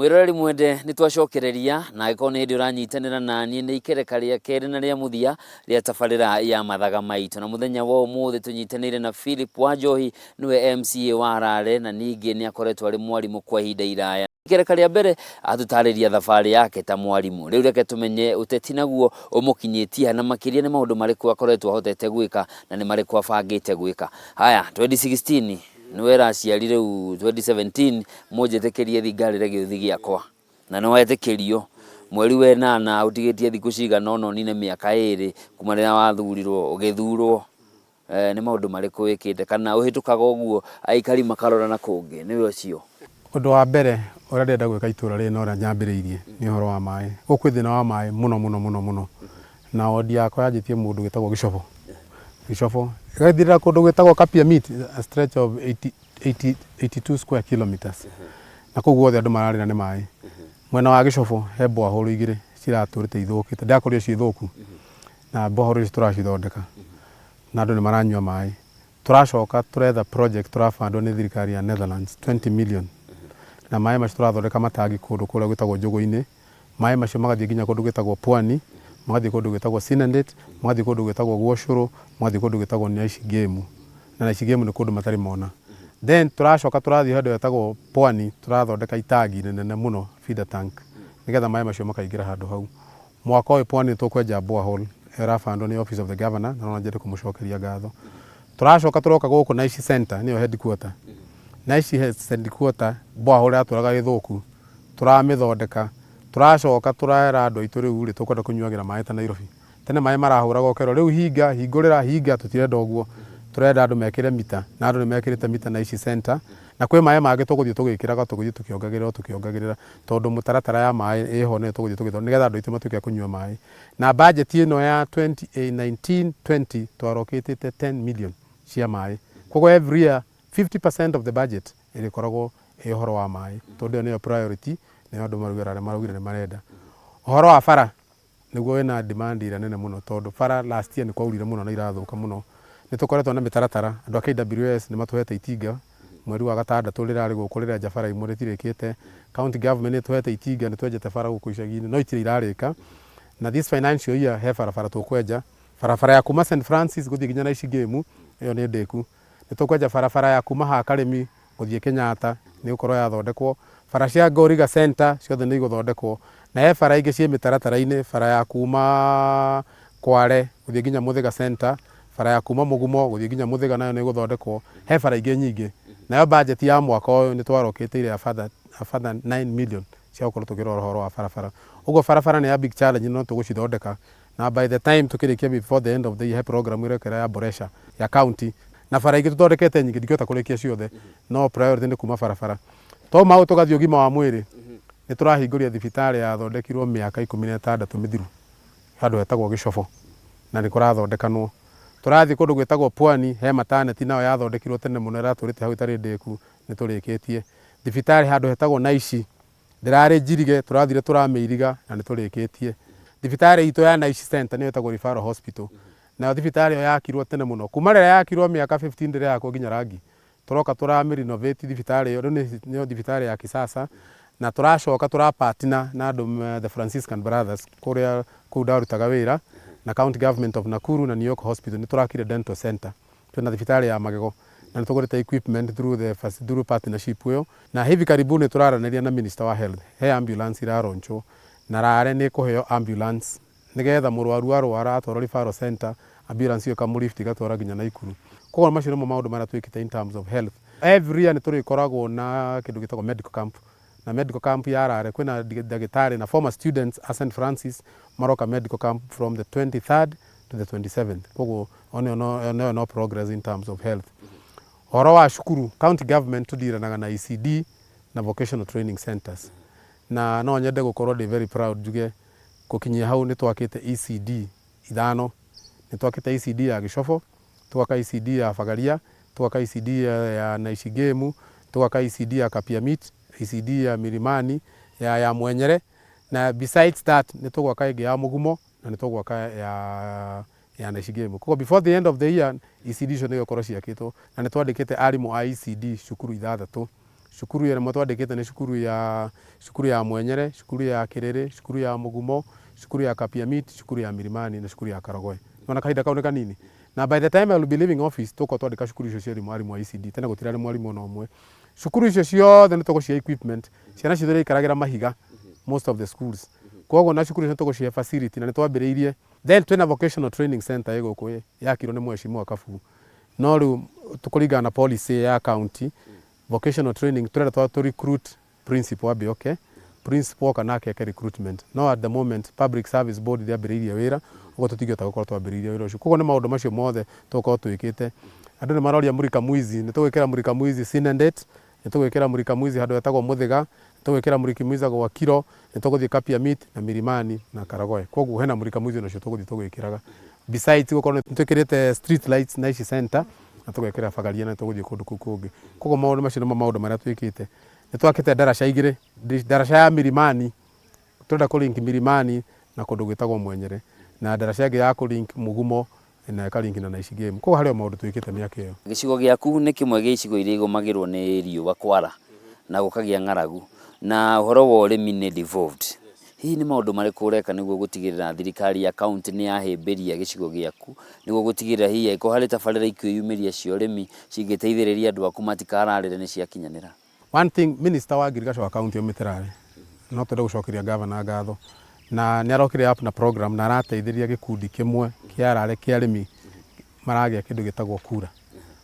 Mwiroreri mwende nitwacokereria na iko ni ndi uranyitanira nani ni ikereka ria keri na ria muthia ria tabarira ya mathaga maitu na muthenya wa umuthi tunyitanire na Philip Wanjohi niwe MCA wa Rare na ningi ni akoretwo ari mwarimu kwa ihinda iraya. Ikereka ria mbere atutariria thabari yake ta mwarimu. Riu reke tumenye uteti naguo umukinyitie na makiria ni maundu mariku akoretwo ahotete gwika na ni mariku abangite gwika. Haya 2016 niwe raciarire 2017 mujetekerie thigari regiuthi giakwa na no wetekerio mweri we 8 utigitie thiku ciga nono nine miaka 2 kumarira wathurirwo ugithurwo ni maundu mariku wikite kana uhitukaga uguo aikari makarora na kungi niwe ucio. Undu wa mbere uria ndenda gwika itura ri no ra nyambiriirie ni horo wa mai gukwithina wa mai muno na odi yakwa yajitie mundu gitagwo Gicofo gathira kundu gwitagwo Kapiamit, a stretch of 82 square kilometers na koguo othe andu mararira ni mai mwena wa Gicofo he bohoro igire ciraturite ithukite ndakorio ci thuku na bohoro ici turacithondeka na andu ni maranyua mai turacoka turetha project turafandwo ni thirikari ya Netherlands 20 million na mai macio turathondeka matangi kundu kuria gwitagwo Njugu-ini mai macio magathie nginya kundu gwitagwo Pwani magathie kundu gwitagwo Sinandet magathie kundu gwitagwo Gwoshoro magathie kundu gwitagwo Naicigemu na Naicigemu ni kundu matari mona then turacoka turathie handu gwitagwo Pwani turathondeka itangi nene muno feeder tank nigetha mai macio makaingira handu hau mwaka uyu Pwani tukwenja borehole erafandwo ni office of the governor na no njete kumucokeria ngatho turacoka turoka guku Naici center niyo headquarter Naici headquarter borehole aturaga githuku turamithondeka turacoka turahera andu aitu riu ri tukwenda kunyuagira mai ta Nairobi tene mai marahuraga okero riu hingurira tutirenda uguo turenda andu mekire mita na andu ni mekirite mita Naici center na kwi mai mangi tuguthie tugikiraga tuguthie tukiongagirira tondu mutaratara ya mai iho ne tuguthie tugithondeka nigetha andu aitu matuike kunyua mai na budget ino ya 2019-20 twarokitite 10 million cia mai koguo every year 50% of the budget irikoragwo ihoro wa mai tondu niyo priority na andu marugire ni marenda uhoro wa bara niguo wina demand ira nene muno tondu bara last year ni kwaurire muno na irathuka muno ni tukoretwo na mitaratara andu a KWS ni matuhete itinga mweri wa gatandatu rirari gukurira jabara imwe ritirikite county government ni tuhete itinga ni twejete bara guku icagi-ini no itire irarika na this financial year he bara tukwenja bara ya kuma St Francis guthie nginya Naicigemu iyo ni ndeku ni tukwenja bara ya kuma ha Karemi guthie Kenyatta ni ukorwo yathondekwo bara cia Goriga center ciothe ni iguthondekwo na he bara ingi cie mitaratara-ini bara ya kuma Kware guthie nginya Muthiga center bara ya kuma Mugumo guthie nginya Muthiga nayo ni iguthondekwo he bara ingi nyingi nayo budget ya mwaka uyu ni twarokite ile afadha 9 million cia gukorwo tukirora horo wa bara ugo bara ni ya big challenge no tugucithondeka na by the time tukirikia before the end of the year program irekera ya Boresha ya county na bara ingi tuthondekete nyingi ndikiota kurikia ciothe no priority ni kuma bara to mau tugathio gima wa mwiri ni turahinguria thibitari ya thondekirwo miaka 16 mithiru handu hetagwo Gicofo na ni kurathoddekanwo turathie kundu gwitagwo Pwani he maternity nayo yathondekirwo tene muno iraturite hau itari ndeku ni turikitie thibitari handu hetagwo Naici ndirari njirige turathire turameiriga na ni turikitie thibitari itu ya Naici center ni hetagwo referral hospital na thibitari yakirwo tene muno kuma rira yakirwo miaka 15 ndire yakwo nginya rangi turoka renovate thibitari iyo ni thibitari ya kisasa na turacoka turapartner na andu the Franciscan Brothers kuria ku darutaga wira na county government of Nakuru na New York Hospital ni turakire dental center tuna thibitari ya magego na nitugurite equipment through partnership yo na hivi karibuni turaraniria na minister wa health he ambulance iraroncho na Rare ni kuheo ambulance nigetha murwaru arwara atwaro referral center ambulance yo kamurift igatwara nginya Naikuru koguo macio nimo maundu maria twikite in terms of health every year ni turikoragwo na kindu gitagwo medical camp na medical camp ya Rare kwina dagitari na former students at St Francis maroka medical camp from the 23rd to the 27th koguo no progress in terms of health horo wa shukuru county government tudiranaga na ECD na vocational training centers na no nyende gukorwo very proud juge kukinyia hau ni twakite ECD ithano ni twakite ECD ya Gicofo twaka ECD ya Fagaria twaka ECD ya Naicigemu twaka ECD ya Kapiamit ECD ya Milimani ya Mwenyere na besides that ni twaka ingi ya Mugumo na ni twaka ya Naicigemu koguo before the end of the year ECD cio ni gukorwo ciakitwo na ni twandikite arimu a ECD cukuru 6 cukuru ya twandikite ni cukuru ya Mwenyere, cukuru ya Kiriri, cukuru ya Mugumo, cukuru ya Kapiamit, cukuru ya Milimani na cukuru ya Karagoe. Nona kahinda kau ni kanini. Na by the time I will be leaving office tuko twandika cukuru icio ciothe mwarimu wa ECD tena gutirari mwarimu ona umwe. Cukuru icio ciothe ni tugucia equipment ciana cithure ikaragira mahiga most of the schools. Koguo na cukuru icio tugucia facility na ni twambiriirie. Then twina vocational training center iguku yakirwo ni Mheshimiwa Kafu. No riu tukuringana na policy ya county vocational training turenda to recruit principal wa Bioke, principal kana ke recruitment. No at the moment public service board they ambiriirie wira ugo tutigota gukorwo twambiriirie wira ucio. Koguo ni maundu macio mothe tukorwo twikite. Andu ni maroria Murika Mwizi, ni tugwikira Murika Mwizi Synandate, ni tugwikira Murika Mwizi handu etagwo Muthiga, ni tugwikira Murika Mwizi gwa Kiro, ni tuguthie Kapiamit na Milimani na Karagoe. Koguo hena Murika Mwizi ucio tuguthie tugwikiraga. Besides gukorwo ni twikirite street lights na ici center na tugwikira Fagaria na tuguthie kundu kungi. Koguo maundu macio ni maundu maria twikite. Ni twakite daraca igire, daraca ya Milimani turenda kulink Milimani na kundu gwitagwo Mwenyere na daraca ingi ya kulink Mugumo na ikaringi na ici game. Koguo hario maundu twikite miaka iyo. Gicigo giaku ni kimwe gia icigo iria igomagirwo ni riũa kwara na gukagia ng'aragu na uhoro wa urimi ni devolved. Hihi ni maundu mariku ureka niguo gutigirira thirikari ya county ni yahimbiria gicigo giaku niguo gutigirira hihi iko hari tabarira ikiyumiria cio urimi cingiteithiriria andu aku matikararire ni ciakinyanira? One thing, Minister wa Agriculture wa county omitirari no twende gucokeria governor ngatho na ni arokire up na program na arateithiria gikundi kimwe kiarare kia arimi maragia kindu gitagwo kura.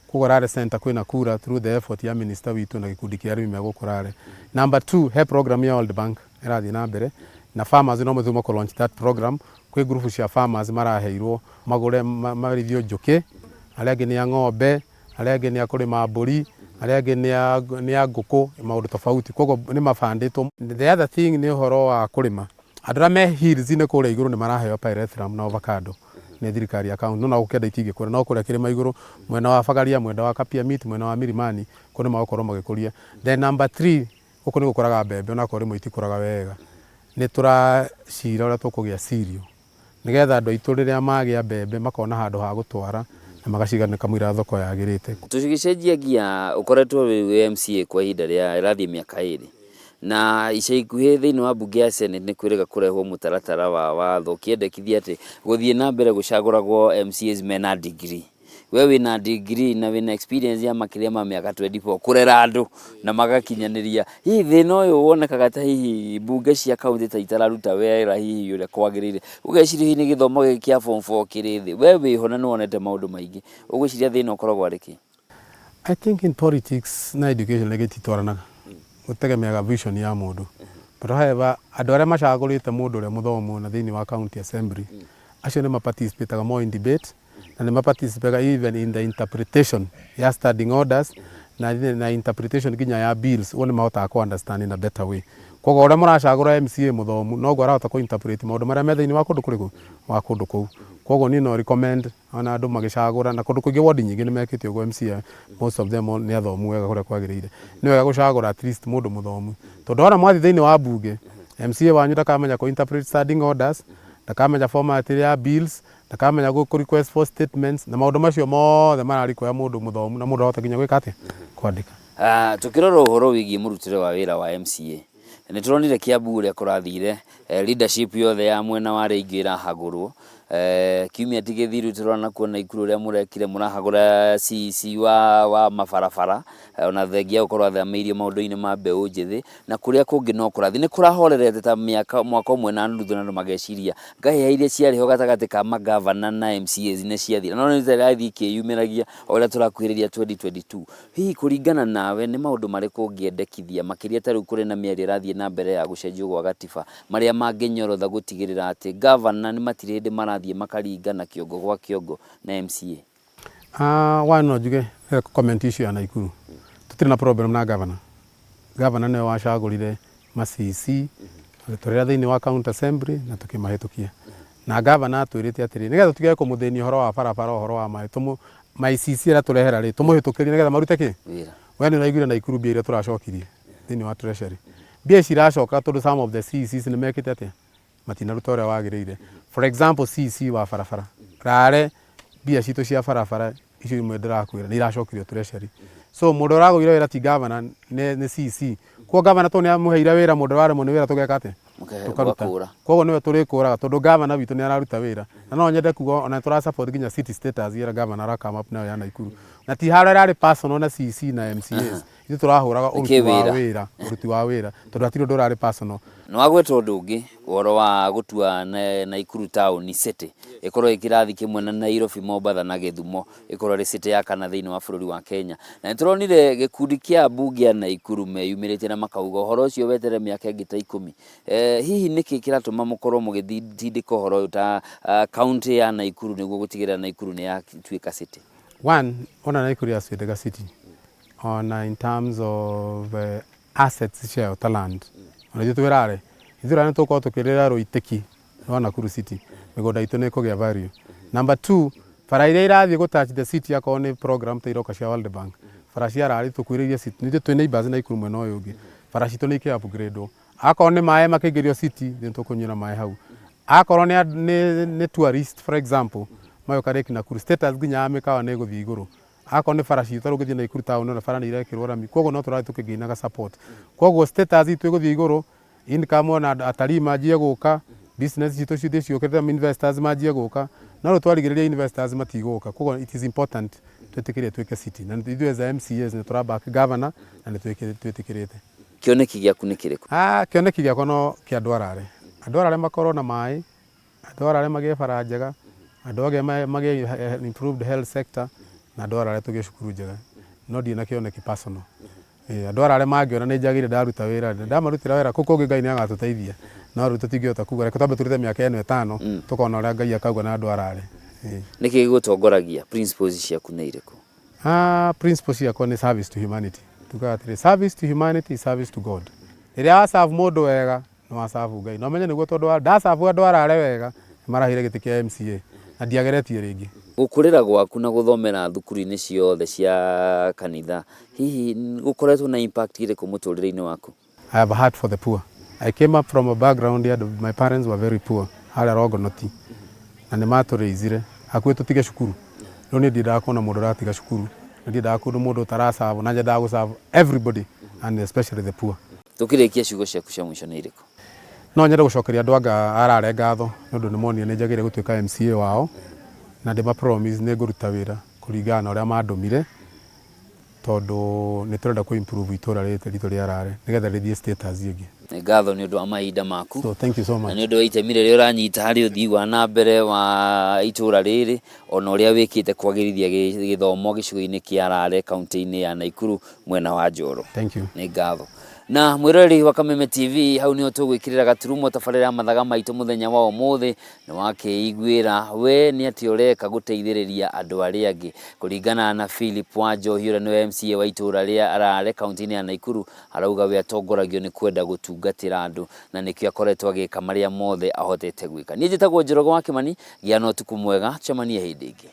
Koguo rare center kwina kura through the effort ya minister witu na gikundi kia arimi megukurare. Number 2, he program ya World Bank irathi na mbere na farmers no muthumo ko launch that program kwi group cia farmers maraheirwo magure marithio njuki aria angi ni ya ng'ombe aria angi ni akurima mburi aria angi ni ya nguku maundu tofauti. Koguo ni mabanditwo. The other thing ni uhoro wa kurima andu aria me hills ni kuria iguru ni maraheo pyrethrum na avocado ni thirikari ya county no gukenda itingi kuria no kuria kirima iguru mwena wa Fagaria mwena wa Kapiamit mwena wa Milimani kuni magukorwo magikuria. Then number 3 guku ni gukuraga mbembe ona ko rimwe itikuraga wega ni turacira uria tukugia cereal nigetha andu aitu riria magia mbembe makona handu ha gutwara na magaciga kamwira thoko yagirite. Tugicenjia gia ukoretwo wi MCA kwa ihinda ria irathie miaka 2 na ica ikuhi thiini wa bunge ya Senate ni kwirega kurehwo mutaratara wa watho kiendekithia ati guthie na mbere gucaguragwo MCAs mena degree. We wina degree na wina experience ya makiria ma miaka 24 kurera andu na magakinyaniria. Hihi thina uyu wonekaga ta hihi bunge cia county ta itararuta wera hihi uria kwagirire. Ugeciria hihi ni githomo kia form 4 kirithi. We wiho na nuonete maundu maingi. Ugwiciria thina ukoragwo ariki? I think in politics na education legititwaranaga. Gutegemeaga vision ya mundu. But however, andu aria macagurite mundu uria muthomu na thiini wa county assembly acio ni maparticipate more in debate na ni maparticipate even in the interpretation ya standing orders na interpretation ginya ya bills wone mahota ku understand in a better way. Koguo uria muracagura MCA muthomu no gwa rahota ku interpret maundu maria me thiini wa kundu kuriku wa kundu kou. Koguo ni no recommend ona andu magicagura na kundu kuingi ward nyingi ni mekitio go MCA most of them ni athomu wega kuria kwagirire. Ni wega gucagura at least mundu muthomu tondu ona mwathi thiini wa bunge MCA wanyu ndakamenya ku interpret standing orders ndakamenya format ya bills ndakamenya go request for statements na maundu macio mothe marariko ya mundu muthomu na mundu ahota ginya gwika atia kwandika. Tukirora uhoro wigie murutire wa wira wa MCA ni turonire Kiambu uria kurathire leadership yothe ya mwena wa Reingi irahagurwo kiumia tigithiru turona kuona ikuru ria murekire murahagura CC wa mabarabara ona thengia ukorwo athameirio maundu-ini ma mbeu njithi na kuria kungi no kurathi ni kurahorerete ta mwaka umwe na nuthu na mageciria ngahe iria ciariho gatagati ka magavana na MCAs ne ciathira no ni zirathi kiyumiragia oria turakuhiriria 2022. Hihi kuringana nawe ni maundu mariku ungiendekithia makiria ta riu kuri na mieri irathie na mbere ya gucenjio gwa gatiba maria manginyorotha gutigirira ati gavana ni matirindi marathie makaringa na kiongo gwa kiongo na MCA? Wano njuge comment issue ya Naikuru tutiri na problem na governor. Governor ne wacagurire ma CC turira thiini wa county assembly na tukimahitukia na governor atwirite atiri nigetha tutige kumutheni horo wa barabara horo wa mai my CC ra turehera ri tumuhitukirie nigetha marute ki wira. We ni raiguire Naikuru bia iria turacokirie thiini wa treasury bia ciracoka tondu some of the CCs ni mekite atia matinaruta uria wagirire. For example CC wa barabara rare bia citu cia barabara icio imwe ndirakwira ni iracokirio treasury so mundu uragwire wira ti governor ni CC kwa governor to ni amuheire wira mundu ware mu ni wira tugeka ate tukaruta koguo niwe turikuraga tondu governor witu ni araruta wira na no nyende kuga ona tura support ginya city status ira governor ara come up nayo ya Naikuru na ti haro rari personal na CC na MCAs ithu turahuraga uruti wa wira tondu atiro ndurari personal no agwetwo undu ungi woro wa gutua Naikuru town city ikorwo ikirathi kimwe na Nairobi, Mombasa na Githumo ikorwo ri city ya kana thiini wa bururi wa Kenya na turonire gikundi kia bunge ya Naikuru meyumirite na makauga horo ucio wetere miaka ingita 10 hihi niki kiratuma mukorwo mugithindika horo ta county ya Naikuru niguo gutigira Naikuru ni ya tuika city? One, ona Naikuru ya Swedega city in terms of assets share of land ona ithu twirare ithura ni tukorwo tukirira ruiteki rwa Nakuru city migoda itu ni kugia value. Number 2, bara iria irathie gutouch the city akorwo ni program ta iroka cia World Bank bara cia rari tukwiriria city ni twi neighbors Naikuru mwena uyu ungi bara citu ni ki upgrade akorwo ni maĩ makigerio city ni tukunyira maĩ hau akorwo ni tourist for example mayo kareki Nakuru status ginya mikawa ni guthii iguru akorwo ni bara citu rugithie Naikuru town na bara ni irekirwo rami koguo no turathi tukiginaga support koguo status itu guthii iguru income ona atalii majie guka business citu cithi ciukite investors majie guka no rutwarigiriria investors matiguka koguo it is important twetikire twike city na ithu as MCAs ni turaback governor na ni twetikirite. Kioneki giaku ni kiriku? Kioneki giakwa no kia andu arare makorwo na maĩ andu arare magie bara njega andu age magie improved health sector na andu arare tugie cukuru njega no ndi na kioneki personal andu arare mangiona ni njagire ndaruta wira ndamarutira wira kuko Ngai ni agatuteithia no ruta tingihota kuga reke twambe turite miaka eno 5 tukona uria Ngai akauga na andu arare. Niki gigutongoragia principles ciaku ni iriku? Principles ciakwa ni service to humanity. Tugatire service to humanity, service to God. Iria wa serve mundu wega no wa serve Ngai no menye niguo tondu da serve andu arare wega marahire giti kia MCA na ndiageretie ringi gukurira gwaku na guthomera thukuru-ini ciothe cia kanitha hihi gukoretwo na impact iriku muturire-ini waku? I have a heart for the poor. I came up from a background here, my parents were very poor haria Rogonoti na ni maturaizire akwe tutige cukuru no ni ndindaga kuona mundu ratiga cukuru na ndindaga kuona mundu tarasavu na nyendaga gusavu everybody and especially the poor. Tukirikia ciugo ciaku cia mwisho ni iriku? No nyende gucokeria andu anga arare ngatho nondu ni monie ni njagire gutuika MCA wao na ndima promise ni nguruta wira kuringana na uria mandumire tondu ni turenda ku improve itura ritu ria arare nigetha rithie status ingi. Ngatho ni undu wa mahinda maku. So thank you so much. Na ni undu wa itemi riria uranyita hari uthii wa na mbere wa itura riri ona uria wikite kwagirithia githomo gicigo-ini kia Arare county-ini ya Naikuru mwena wa Njoro. Thank you. Ni ngatho. Na mwirori wa Kameme TV hau ni tugwikirira gaturumo tabarira ya mathaga maitu muthenya wa umuthi ni wakeiguira we ni ati ureka guteithiriria andu aria angi kuringana na Philip Wanjohi uria ni MCA wa itura ria Arare county-ini ya Naikuru arauga we atongoragio ni kwenda gutungatira andu na nikio akoretwo agika maria mothe ahotete gwika. Ni njitagwo Njoroge wa Kimani gia no tuku mwega chamanie hindi ingi.